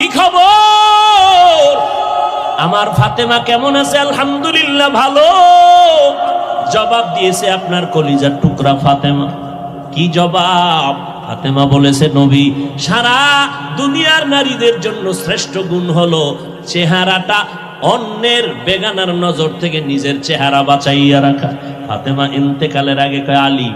কি খবর? আমার ফাতেমা কেমন আছে? আলহামদুলিল্লাহ ভালো। জবাব দিয়েছে আপনার কলিজার টুকরা ফাতেমা। কি জবাব? ফাতেমা বলেছে, নবী, সারা দুনিয়ার নারীদের জন্য শ্রেষ্ঠ গুণ হলো চেহারাটা অন্যের বেগানার নজর থেকে নিজের চেহারা বাঁচাইয়া রাখা। ফাতেমা ইন্তেকালের আগে কয়, আলী,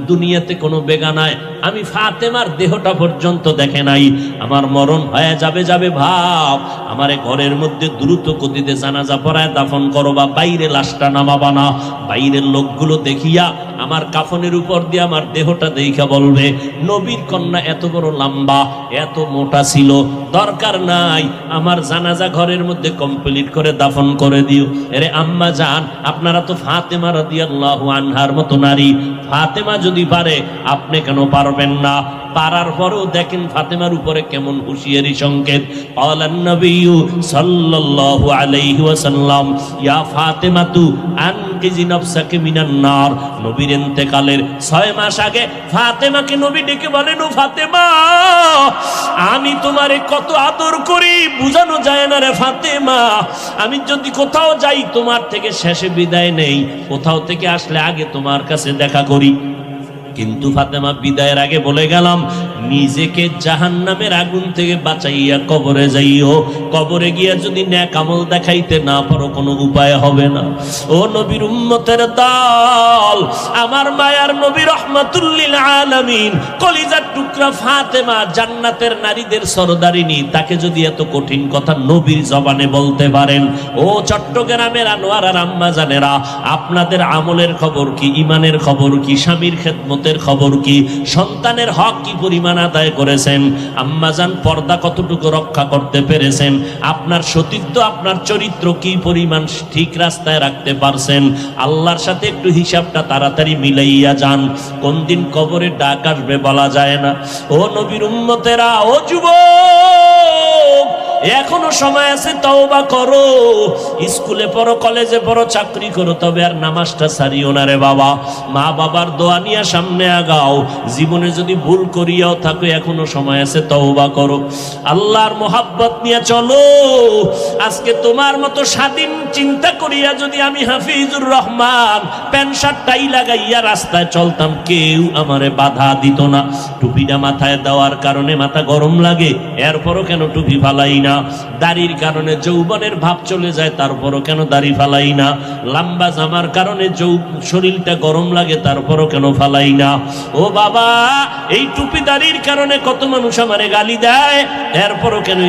দুনিয়াতে কোনো বেগানায় আমি ফাতেমার দেহটা পর্যন্ত দেখে নাই। আমার মরণ হয়ে যাবে ভাব, আমারে ঘরের মধ্যে দ্রুত গতিতে জানাজা পড়ায় দাফন করো, বা বাইরে লাশটা নামাবা না। বাইরের লোকগুলো দেখিয়া আমার কাফনের উপর দিয়ে আমার দেহটা দেখা বলবে, নবীর কন্যা এত বড় লম্বা, এত মোটা ছিল, দরকার নাই, আমার জানাজা ঘরের মধ্যে কমপ্লিট করে দাফন করে দিও। এরে আম্মা জান, আপনারা তো ফাতেমা রাদিয়াল্লাহু আনহার মতো নারী, ফাতেমা যদি পারে আপনি কেন পারবেন না? পারার পরেও দেখেন ফাতেমার উপরে কেমন হুঁশিয়ারি সংকেত। আলান নবী সাল্লাল্লাহু আলাইহি ওয়াসাল্লাম, ইয়া ফাতেমাতু আনকিজি নাফসাকে মিনান নার। নবীর ইন্তেকালের 6 মাস আগে ফাতেমাকে নবী ডেকে বলেন, ও ফাতেমা, আমি তোমারে কত আদর করি, বুঝানো যায় না রে ফাতেমা। আমি যদি কোথাও যাই তোমার থেকে শেষে বিদায় নেই, কোথাও থেকে আসলে আগে তোমার কাছে দেখা করি। কিন্তু ফাতেমা বিদায়ের আগে বলে গেলাম, নিজেকে জাহান্নামের আগুন থেকে বাঁচাইয়া কবরে যাইও। কবরে গিয়া যদি নেক আমল দেখাইতে না পারো, কোনো উপায় হবে না। ও নবীর উম্মতের দল, আমার মায়ার নবী রাহমাতুল লিল আলামিন, কলিজার টুকরা ফাতেমা, জান্নাতের নারীদের সরদারিনী, তাকে যদি এত কঠিন কথা নবীর জবানে বলতে পারেন, ও চট্টগ্রামের আনোয়ার আর আম্মা জানেরা, আপনাদের আমলের খবর কি? ইমানের খবর কি? স্বামীর খেদমতের খবর কি? সন্তানের হক কি পরিমাণ আদায় করেছেন? আম্মাজান পর্দা কতটুকু রক্ষা করতে পেরেছেন? আপনার সতীত্ব, আপনার চরিত্র কি পরিমাণ ঠিক রাস্তায় রাখতে পারছেন? আল্লাহর সাথে একটু হিসাবটা তাড়াতাড়ি মিলাইয়া যান। কোন দিন কবরে ডাক আসবে বলা যায় না। ও নবীর উম্মতেরা, ও যুবক, এখনো সময় আছে, তওবা করো। স্কুলে পড়ো, কলেজে পড়ো, চাকরি করো, তবে আর নামাজটা ছাড়িও না রে বাবা। মা বাবার দোয়া নিয়ে সামনে আগাও। জীবনে যদি ভুল করিয়াও থাকো, এখনো সময় আছে, তওবা করো। আল্লাহর মোহাব্বত নিয়ে চলো। আজকে তোমার মতো স্বাধীন চিন্তা করিয়া যদি আমি Hafizur Rahman pant shirt tie লাগাইয়া রাস্তায় চলতাম, কেউ আমারে বাধা দিত না। টুপিটা মাথায় দেওয়ার কারণে মাথা গরম লাগে, এরপরও কেন টুপি ফালাই না? দাড়ির কারণে যৌবনের ভাব চলে যায়, তারপরও কেন দাড়ি ফালাই না? লম্বা জামার কারণে শরীরটা গরম লাগে, তারপরও কেন ফালাই না? ও বাবা, এই টুপি দাড়ির কারণে কত মানুষ আমারে গালি দেয়, এরপরও কেন